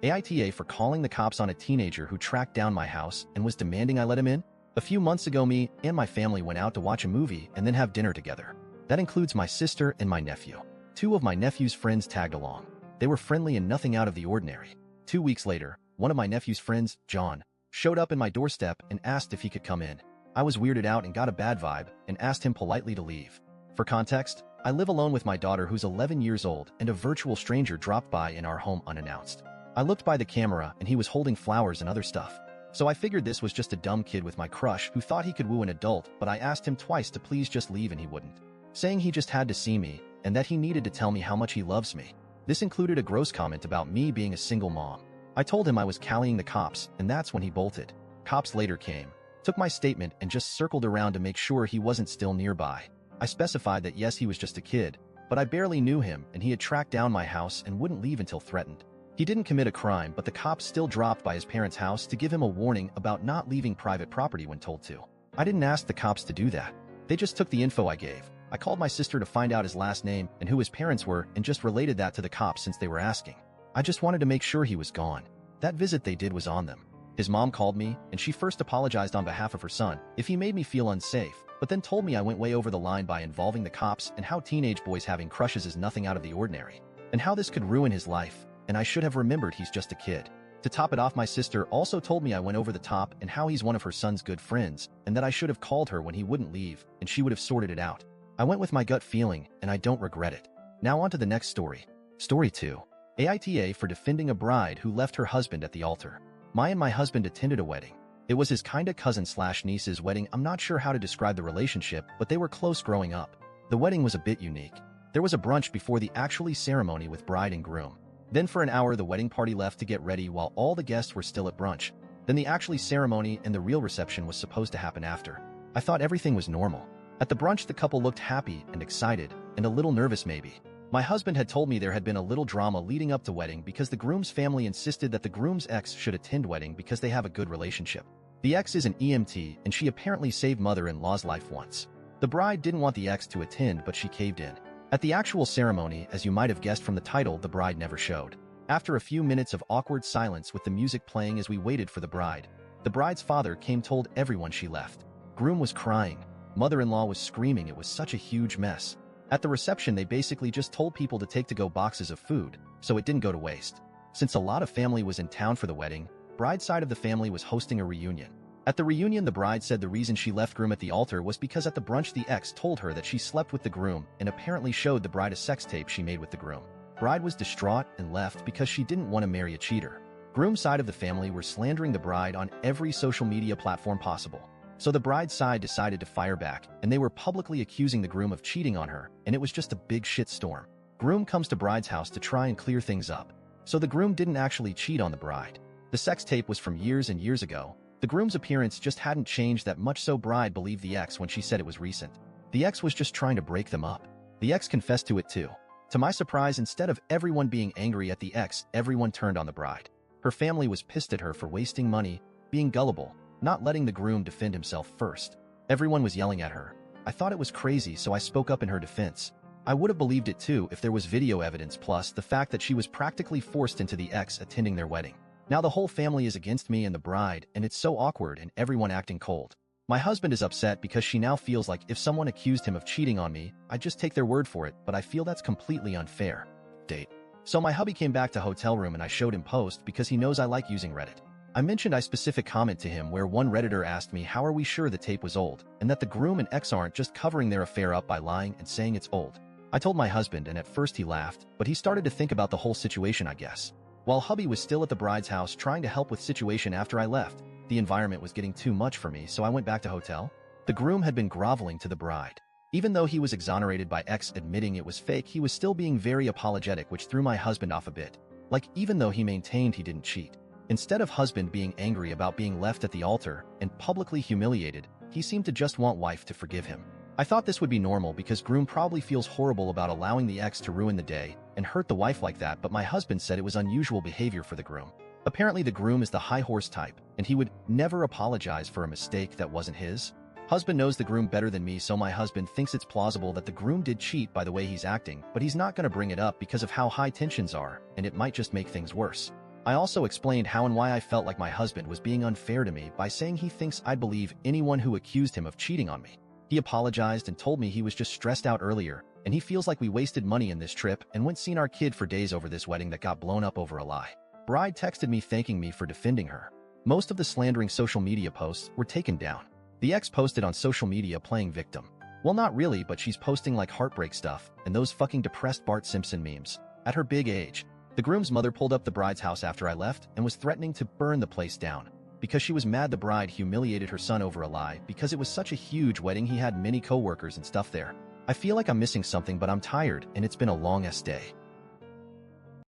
AITA for calling the cops on a teenager who tracked down my house and was demanding I let him in? A few months ago, me and my family went out to watch a movie and then have dinner together. That includes my sister and my nephew. Two of my nephew's friends tagged along. They were friendly and nothing out of the ordinary. 2 weeks later, one of my nephew's friends, John, showed up in my doorstep and asked if he could come in. I was weirded out and got a bad vibe and asked him politely to leave. For context, I live alone with my daughter who's 11 years old, and a virtual stranger dropped by in our home unannounced. I looked by the camera and he was holding flowers and other stuff. So I figured this was just a dumb kid with my crush who thought he could woo an adult, but I asked him twice to please just leave and he wouldn't, saying he just had to see me and that he needed to tell me how much he loves me. This included a gross comment about me being a single mom. I told him I was calling the cops, and that's when he bolted. Cops later came, took my statement and just circled around to make sure he wasn't still nearby. I specified that yes, he was just a kid, but I barely knew him and he had tracked down my house and wouldn't leave until threatened. He didn't commit a crime, but the cops still dropped by his parents' house to give him a warning about not leaving private property when told to. I didn't ask the cops to do that. They just took the info I gave. I called my sister to find out his last name and who his parents were and just related that to the cops since they were asking. I just wanted to make sure he was gone. That visit they did was on them. His mom called me, and she first apologized on behalf of her son if he made me feel unsafe, but then told me I went way over the line by involving the cops and how teenage boys having crushes is nothing out of the ordinary, and how this could ruin his life, and I should have remembered he's just a kid. To top it off, my sister also told me I went over the top and how he's one of her son's good friends, and that I should have called her when he wouldn't leave, and she would have sorted it out. I went with my gut feeling, and I don't regret it. Now on to the next story. Story 2. AITA for defending a bride who left her husband at the altar. My husband attended a wedding. It was his kinda cousin/niece's wedding. I'm not sure how to describe the relationship, but they were close growing up. The wedding was a bit unique. There was a brunch before the actual ceremony with bride and groom. Then for an hour the wedding party left to get ready while all the guests were still at brunch. Then the actual ceremony and the real reception was supposed to happen after. I thought everything was normal. At the brunch the couple looked happy and excited, and a little nervous maybe. My husband had told me there had been a little drama leading up to wedding because the groom's family insisted that the groom's ex should attend wedding because they have a good relationship. The ex is an EMT and she apparently saved mother-in-law's life once. The bride didn't want the ex to attend, but she caved in. At the actual ceremony, as you might have guessed from the title, the bride never showed. After a few minutes of awkward silence with the music playing as we waited for the bride's father came, told everyone she left. Groom was crying. Mother-in-law was screaming. It was such a huge mess. At the reception, they basically just told people to take to-go boxes of food, so it didn't go to waste. Since a lot of family was in town for the wedding, bride's side of the family was hosting a reunion. At the reunion, the bride said the reason she left groom at the altar was because at the brunch the ex told her that she slept with the groom and apparently showed the bride a sex tape she made with the groom. Bride was distraught and left because she didn't want to marry a cheater. Groom's side of the family were slandering the bride on every social media platform possible. So the bride's side decided to fire back, and they were publicly accusing the groom of cheating on her, and it was just a big shitstorm. Groom comes to bride's house to try and clear things up. So the groom didn't actually cheat on the bride. The sex tape was from years and years ago. The groom's appearance just hadn't changed that much, so bride believed the ex when she said it was recent. The ex was just trying to break them up. The ex confessed to it too. To my surprise, instead of everyone being angry at the ex, everyone turned on the bride. Her family was pissed at her for wasting money, being gullible, not letting the groom defend himself first. Everyone was yelling at her. I thought it was crazy, so I spoke up in her defense. I would have believed it too if there was video evidence, plus the fact that she was practically forced into the ex attending their wedding. Now the whole family is against me and the bride, and it's so awkward and everyone acting cold. My husband is upset because she now feels like if someone accused him of cheating on me, I'd just take their word for it, but I feel that's completely unfair. Date. So my hubby came back to hotel room and I showed him post because he knows I like using Reddit. I mentioned I specific comment to him where one Redditor asked me how are we sure the tape was old, and that the groom and ex aren't just covering their affair up by lying and saying it's old. I told my husband, and at first he laughed, but he started to think about the whole situation, I guess. While hubby was still at the bride's house trying to help with situation after I left, the environment was getting too much for me, so I went back to hotel. The groom had been groveling to the bride. Even though he was exonerated by ex admitting it was fake, he was still being very apologetic, which threw my husband off a bit. Like, even though he maintained he didn't cheat. Instead of husband being angry about being left at the altar and publicly humiliated, he seemed to just want wife to forgive him. I thought this would be normal because groom probably feels horrible about allowing the ex to ruin the day and hurt the wife like that, but my husband said it was unusual behavior for the groom. Apparently the groom is the high horse type, and he would never apologize for a mistake that wasn't his. Husband knows the groom better than me, so my husband thinks it's plausible that the groom did cheat by the way he's acting, but he's not going to bring it up because of how high tensions are, and it might just make things worse. I also explained how and why I felt like my husband was being unfair to me by saying he thinks I'd believe anyone who accused him of cheating on me. He apologized and told me he was just stressed out earlier, and he feels like we wasted money in this trip and went seeing our kid for days over this wedding that got blown up over a lie. Bride texted me thanking me for defending her. Most of the slandering social media posts were taken down. The ex posted on social media playing victim. Well, not really, but she's posting like heartbreak stuff and those fucking depressed Bart Simpson memes. At her big age, the groom's mother pulled up the bride's house after I left and was threatening to burn the place down because she was mad the bride humiliated her son over a lie because it was such a huge wedding he had many co-workers and stuff there. I feel like I'm missing something, but I'm tired and it's been a long-ass day.